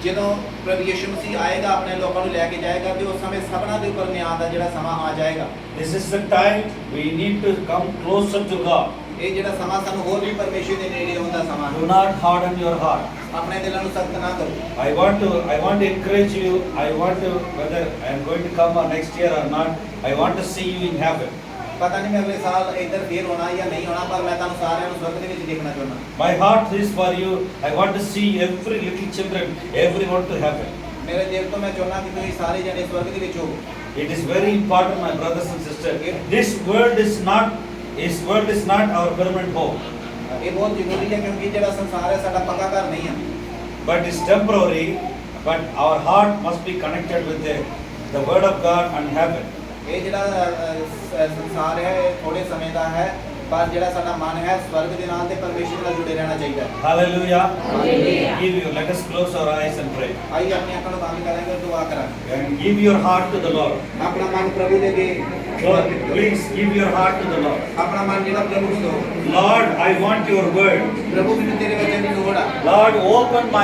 ਜਦੋਂ ਪ੍ਰਭੂ ਯਿਸੂ ਮਸੀਹ ਆਏਗਾ ਆਪਣੇ ਲੋਕਾਂ ਨੂੰ ਲੈ ਕੇ ਜਾਏਗਾ ਤੇ ਉਸ ਸਮੇਂ ਸਭਨਾਂ ਦੇ ਉੱਪਰ ਨਿਆਂ ਦਾ ਜਿਹੜਾ ਸਮਾਂ ਆ ਜਾਏਗਾ This is the time we need to come closer to God. ਇਹ ਜਿਹੜਾ ਸਮਾਂ ਸਾਨੂੰ ਹੋਰ ਵੀ ਪਰਮੇਸ਼ਰ ਦੇ ਨੇੜੇ ਆਉਣ ਦਾ ਸਮਾਂ Do ਹੈ not harden your heart. ਆਪਣੇ ਦਿਲਾਂ ਨੂੰ ਸਖਤ ਨਾ ਕਰੋ I want to encourage you. I want to, whether I am going to come next year or not, I want to see you in heaven. ਪਤਾ ਨਹੀਂ ਮੈਂ ਅਗਲੇ ਸਾਲ ਇੱਧਰ ਫੇਰ ਹੋਣਾ ਜਾਂ ਨਹੀਂ ਹੋਣਾ ਪਰ ਮੈਂ ਤੁਹਾਨੂੰ ਸਾਰਿਆਂ ਨੂੰ ਸਵਰਗ ਦੇ ਵਿੱਚ ਦੇਖਣਾ ਚਾਹੁੰਦਾ My heart is for you. I want to see every little children, everyone to heaven. ਮੇਰੇ ਦਿਲ ਤੋਂ ਮੈਂ ਚਾਹੁੰਦਾ ਕਿ ਤੁਸੀਂ ਸਾਰੇ ਜਣੇ ਸਵਰਗ ਦੇ ਵਿੱਚ ਹੋਵੋ It is very important, my brothers and sisters. This world is not our permanent home, ਇਹ ਬਹੁਤ ਜ਼ਰੂਰੀ ਹੈ ਕਿਉਂਕਿ ਜਿਹੜਾ ਸੰਸਾਰ ਹੈ ਸਾਡਾ ਪੱਕਾ ਘਰ ਨਹੀਂ ਹੈ but it's temporary. But our heart must be connected with the word of God and heaven. ਇਹ ਜਿਹੜਾ ਸੰਸਾਰ ਹੈ ਇਹ ਥੋੜੇ ਸਮੇਂ ਦਾ ਹੈ ਪਰ ਜਿਹੜਾ ਸਾਡਾ ਮਨ ਹੈ ਸਵਰਗ ਦੇ ਨਾਲ ਤੇ ਪਰਮੇਸ਼ਰ ਨਾਲ ਜੁੜੇ ਰਹਿਣਾ ਚਾਹੀਦਾ ਹੈ Hallelujah. Hallelujah. Give you. Let us close our eyes and pray. ਆइए अपनी आंखों को बंद करेंगे और दुआ करेंगे And give your heart to the Lord. अपना मन प्रभु दे दे Lord, please give your heart to the Lord. अपना मन जेड़ा प्रभु को दो Lord, I want your word. प्रभु मैंने तेरे वचन की लोड़ है Lord, open my